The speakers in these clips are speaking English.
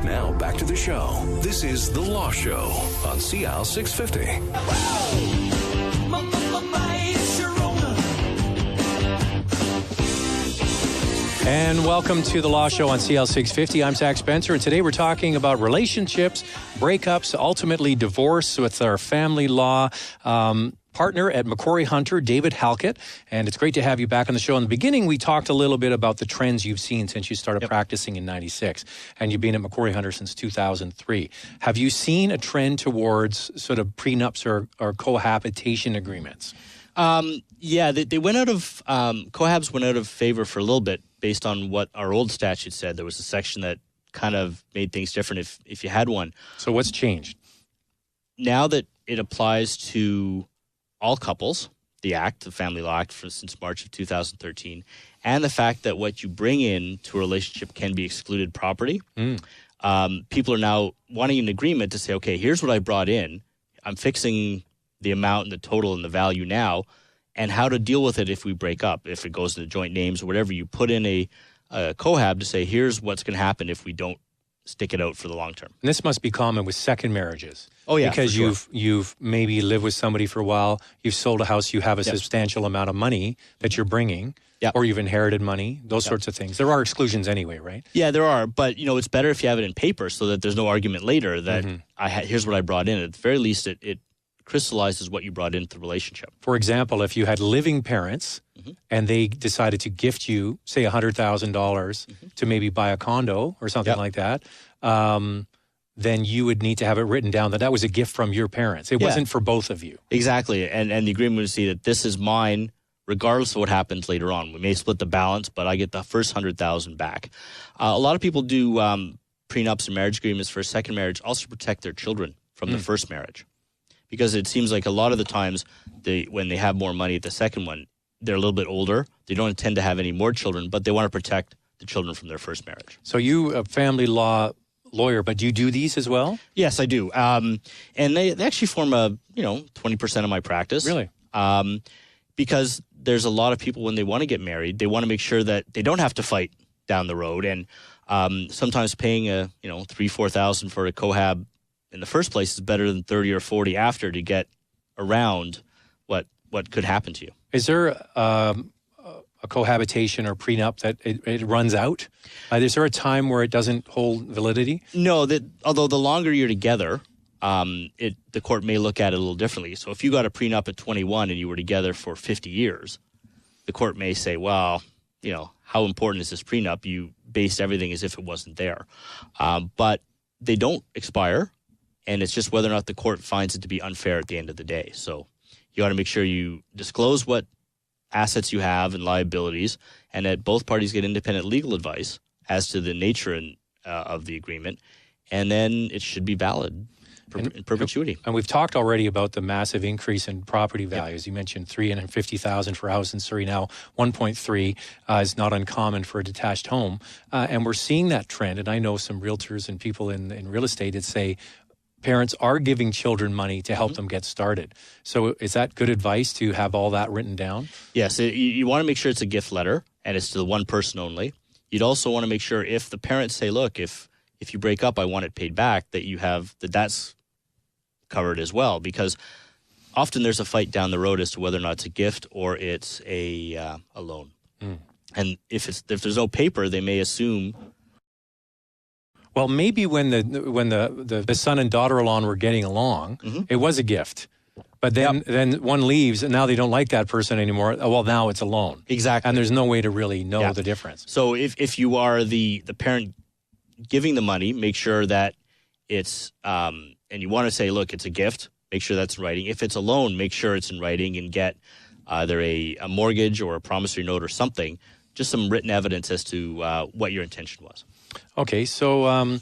Now back to the show. This is The Law Show on CL 650. And welcome to The Law Show on CL 650. I'm Zach Spencer, and today we're talking about relationships, breakups, ultimately divorce with our family law partner at McQuarrie Hunter, David Halkett. And it's great to have you back on the show. In the beginning, we talked a little bit about the trends you've seen since you started practicing in 96. And you've been at McQuarrie Hunter since 2003. Have you seen a trend towards sort of prenups or cohabitation agreements? Yeah, they went out of, cohabs went out of favor for a little bit based on what our old statute said. There was a section that kind of made things different if you had one. So what's changed? Now that it applies to all couples, the Act, the Family Law Act, since March of 2013, and the fact that what you bring in to a relationship can be excluded property, people are now wanting an agreement to say, okay, here's what I brought in. I'm fixing the amount and the total and the value now, and how to deal with it if we break up, if it goes into joint names or whatever. You put in a cohab to say, here's what's going to happen if we don't stick it out for the long term. And this must be common with second marriages. Oh, yeah, because for sure. you've maybe lived with somebody for a while, you've sold a house, you have a substantial amount of money that you're bringing, or you've inherited money, those sorts of things. There are exclusions anyway, right? Yeah, there are. But, it's better if you have it in paper so that there's no argument later that here's what I brought in. At the very least, it crystallizes what you brought into the relationship. For example, if you had living parents and they decided to gift you, say, $100,000 to maybe buy a condo or something like that, then you would need to have it written down that was a gift from your parents. It wasn't for both of you. Exactly. And the agreement would say that this is mine regardless of what happens later on. We may split the balance, but I get the first $100,000 back. A lot of people do prenups and marriage agreements for a second marriage also to protect their children from the first marriage. Because it seems like a lot of the times when they have more money at the second one, they're a little bit older. They don't intend to have any more children, but they want to protect the children from their first marriage. So you, a family law lawyer, but do you do these as well? Yes, I do. And they actually form 20% of my practice. Really? Because there's a lot of people when they want to get married, they want to make sure that they don't have to fight down the road. And sometimes paying $3,000-4,000 for a cohab in the first place is better than 30 or 40 after to get around what could happen to you. Is there a cohabitation or prenup that it runs out? Is there a time where it doesn't hold validity? No, although the longer you're together, the court may look at it a little differently. So if you got a prenup at 21 and you were together for 50 years, the court may say, well, how important is this prenup? You based everything as if it wasn't there. But they don't expire. And it's just whether or not the court finds it to be unfair at the end of the day. So you got to make sure you disclose what assets you have and liabilities, and that both parties get independent legal advice as to the nature of the agreement, and then it should be valid in perpetuity. And we've talked already about the massive increase in property values. You mentioned $350,000 for a house in Surrey now. 1.3 is not uncommon for a detached home, and we're seeing that trend. And I know some realtors and people in real estate that say parents are giving children money to help them get started. So is that good advice to have all that written down? Yes. You want to make sure it's a gift letter and it's to the one person only. You'd also want to make sure if the parents say, look, if you break up, I want it paid back, that you have that's covered as well. Because often there's a fight down the road as to whether or not it's a gift or it's a loan. And if there's no paper, they may assume. Well, maybe when the son and daughter-in-law were getting along, it was a gift. But then one leaves, and now they don't like that person anymore. Oh, well, now it's a loan. Exactly. And there's no way to really know the difference. So if you are the parent giving the money, make sure that it's and you want to say, look, it's a gift, make sure that's in writing. If it's a loan, make sure it's in writing and get either a mortgage or a promissory note or something, just some written evidence as to what your intention was. Okay, so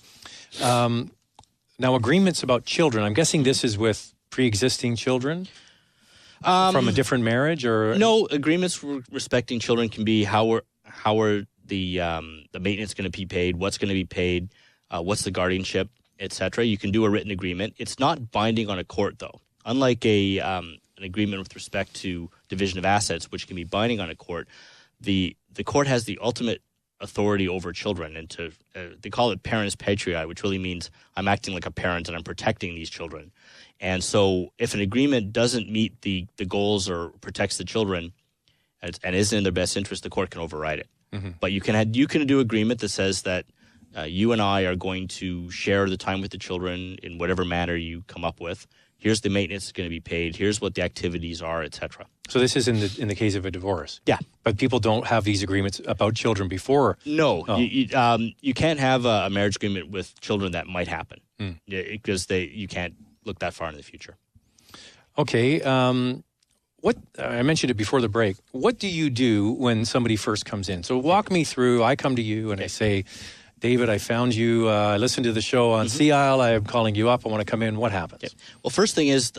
now agreements about children. I'm guessing this is with pre-existing children from a different marriage, or no? Agreements respecting children can be how are the maintenance going to be paid, what's going to be paid, what's the guardianship, etc. You can do a written agreement. It's not binding on a court, though. Unlike an agreement with respect to division of assets, which can be binding on a court, the court has the ultimate authority over children, and they call it parens patriae, which really means I'm acting like a parent and I'm protecting these children. And so if an agreement doesn't meet the goals or protects the children and isn't in their best interest, the court can override it. Mm-hmm. But you can do agreement that says that you and I are going to share the time with the children in whatever manner you come up with. Here's the maintenance that's going to be paid. Here's what the activities are, etc. So this is in the case of a divorce. Yeah, but people don't have these agreements about children before. No, you can't have a marriage agreement with children that might happen because you can't look that far into the future. Okay. What I mentioned it before the break. What do you do when somebody first comes in? So walk me through. I come to you and I say, David, I found you. I listened to the show on Sea Isle. I am calling you up. I want to come in. What happens? Okay. Well, first thing is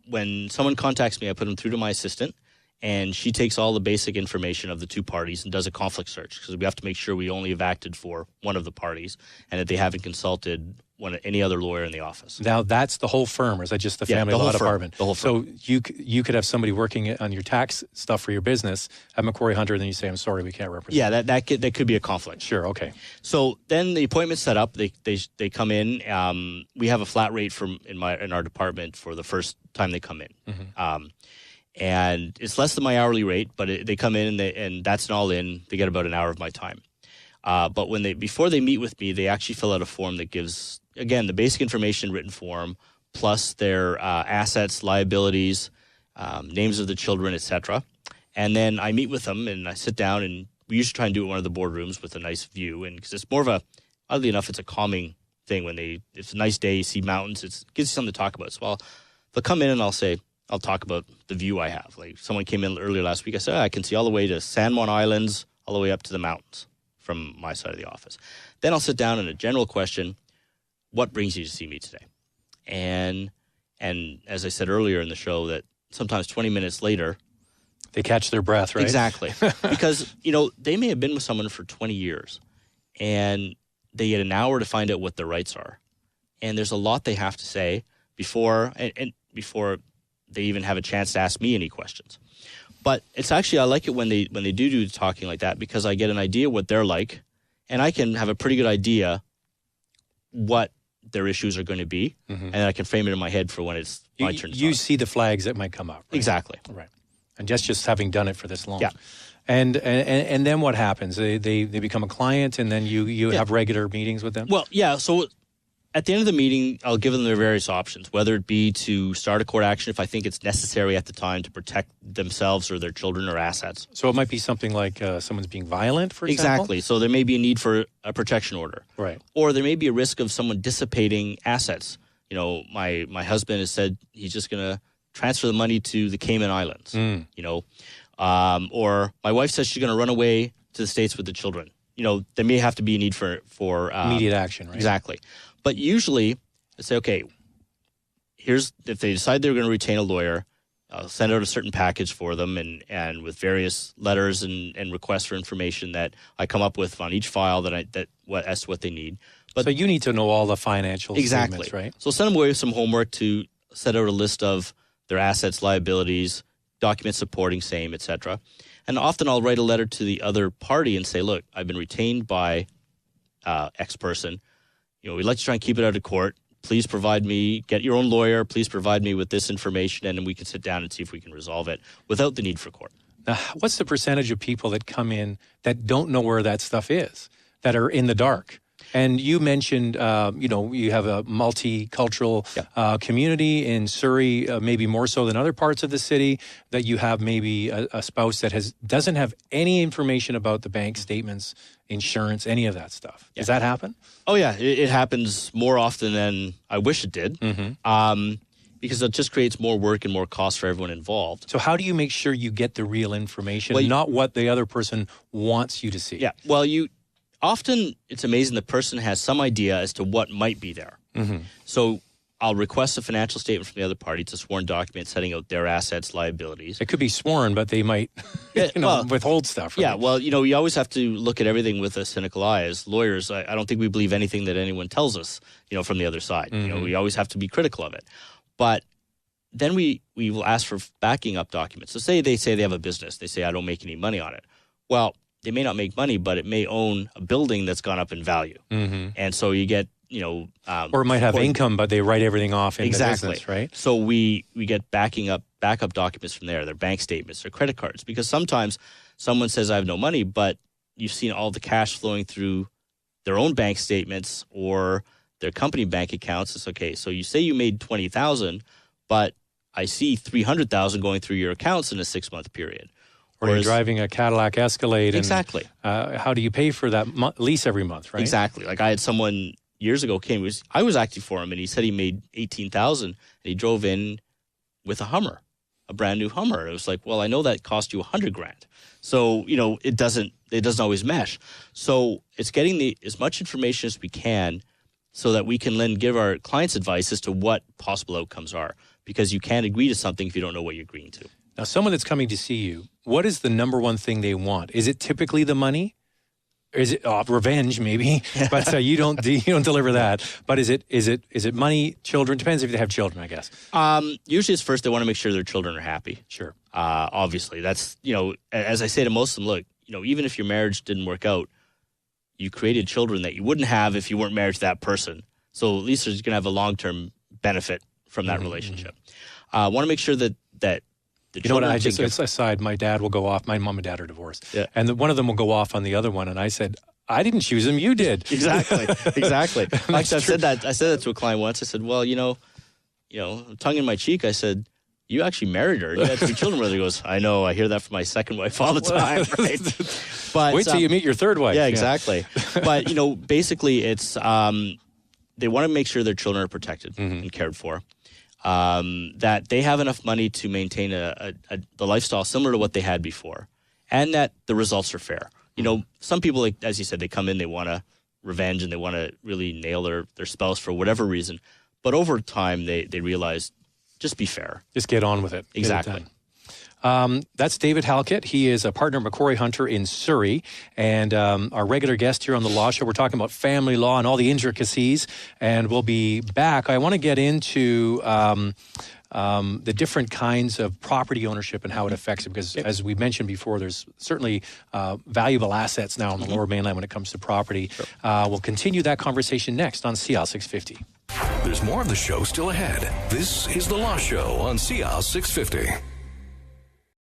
when someone contacts me, I put them through to my assistant, and she takes all the basic information of the two parties and does a conflict search, because we have to make sure we only have acted for one of the parties and that they haven't consulted any other lawyer in the office. Now, that's the whole firm, or is that just the family law department? The whole firm. So you could have somebody working on your tax stuff for your business at McQuarrie Hunter, and then you say, I'm sorry, we can't represent. Yeah, that could be a conflict. Sure, okay. So then the appointment's set up. They come in. We have a flat rate in our department for the first time they come in. Mm-hmm. And it's less than my hourly rate, but they come in and that's an all-in. They get about an hour of my time. But before they meet with me, they actually fill out a form that gives, again, the basic information in written form, plus their assets, liabilities, names of the children, etc. And then I meet with them and I sit down, and we usually try and do it in one of the boardrooms with a nice view. And because it's more of oddly enough, it's a calming thing it's a nice day, you see mountains, it gives you something to talk about. So they'll come in and I'll talk about the view I have. Like someone came in earlier last week, I said, I can see all the way to San Juan Islands, all the way up to the mountains from my side of the office. Then I'll sit down and a general question, what brings you to see me today? And as I said earlier in the show, that sometimes 20 minutes later, they catch their breath, right? Exactly. Because, they may have been with someone for 20 years and they get an hour to find out what their rights are. And there's a lot they have to say before they even have a chance to ask me any questions. But it's actually, I like it when they do talking like that, because I get an idea what they're like, and I can have a pretty good idea what their issues are going to be, and I can frame it in my head for when it's my turn to talk. You see the flags that might come up. Right? Exactly. Right. And just having done it for this long. Yeah. And then what happens? They become a client, and then you have regular meetings with them? Well, yeah, so at the end of the meeting, I'll give them their various options, whether it be to start a court action if I think it's necessary at the time to protect themselves or their children or assets. So it might be something like someone's being violent, for example? Exactly. So there may be a need for a protection order. Right. Or there may be a risk of someone dissipating assets. My husband has said he's just going to transfer the money to the Cayman Islands, or my wife says she's going to run away to the States with the children. There may have to be a need for immediate action, right? Exactly. But usually, I say, okay, if they decide they're going to retain a lawyer, I'll send out a certain package for them and with various letters and requests for information that I come up with on each file as to what they need. But so you need to know all the financial statements, right? So send them away with some homework to set out a list of their assets, liabilities, documents supporting same, etc. And often I'll write a letter to the other party and say, look, I've been retained by X person. We'd like to try and keep it out of court. Please get your own lawyer. Please provide me with this information, and then we can sit down and see if we can resolve it without the need for court. Now, what's the percentage of people that come in that don't know where that stuff is, that are in the dark? And you mentioned, you have a multicultural community in Surrey, maybe more so than other parts of the city, that you have maybe a spouse that doesn't have any information about the bank statements, insurance, any of that stuff. Does that happen? Oh, yeah. It happens more often than I wish it did. Mm-hmm. Because it just creates more work and more cost for everyone involved. So how do you make sure you get the real information, not what the other person wants you to see? Yeah. Well, often it's amazing the person has some idea as to what might be there. Mm-hmm. So I'll request a financial statement from the other party. It's a sworn document setting out their assets, liabilities. It could be sworn, but they might withhold stuff. Right? Yeah, well, you always have to look at everything with a cynical eye. As lawyers, I don't think we believe anything that anyone tells us, from the other side. Mm-hmm. We always have to be critical of it. But then we will ask for backing up documents. So they say they have a business. They say, I don't make any money on it. Well, they may not make money, but it may own a building that's gone up in value. And so you get, or it might have income, but they write everything off in the business, right? So we get backup documents from there, their bank statements, their credit cards, because sometimes someone says, I have no money, but you've seen all the cash flowing through their own bank statements or their company bank accounts. It's okay. So you say you made $20,000, but I see $300,000 going through your accounts in a 6-month period. Or you're driving a Cadillac Escalade. Exactly. And, how do you pay for that lease every month, right? Exactly. Like I had someone years ago I was acting for him, and he said he made $18,000, and he drove in with a Hummer, a brand new Hummer. It was like, well, I know that cost you $100,000. So, it doesn't always mesh. So it's getting as much information as we can so that we can then give our clients advice as to what possible outcomes are, because you can't agree to something if you don't know what you're agreeing to. Now, someone that's coming to see you, what is the number one thing they want? Is it typically the money? Or is it revenge, maybe? But you don't deliver that. But is it money, children? Depends if they have children, I guess. Usually, it's first they want to make sure their children are happy. Sure. Obviously, that's as I say to most of them, look, even if your marriage didn't work out, you created children that you wouldn't have if you weren't married to that person. So at least there's going to have a long-term benefit from that relationship. Want to make sure that the children. It's aside. My dad will go off. My mom and dad are divorced, and one of them will go off on the other one. And I said, I didn't choose him. You did. Exactly. Actually, I said that to a client once. I said, well, tongue in my cheek, I said, you actually married her. You had 2 children with her. He goes, I know. I hear that from my second wife all the time. Right? But wait till you meet your third wife. Yeah, exactly. But basically, it's they want to make sure their children are protected and cared for. That they have enough money to maintain the lifestyle similar to what they had before, and that the results are fair. Some people, like as you said, they come in, they want to revenge and they want to really nail their spouse for whatever reason. But over time, they realize, just be fair. Just get on with it. Exactly. That's David Halkett. He is a partner at McQuarrie Hunter in Surrey, and our regular guest here on the Law Show. We're talking about family law and all the intricacies, and we'll be back. I want to get into the different kinds of property ownership and how it affects it, because as we mentioned before, there's certainly valuable assets now on the Lower Mainland when it comes to property. Sure. We'll continue that conversation next on CL 650. There's more of the show still ahead. This is The Law Show on CL 650.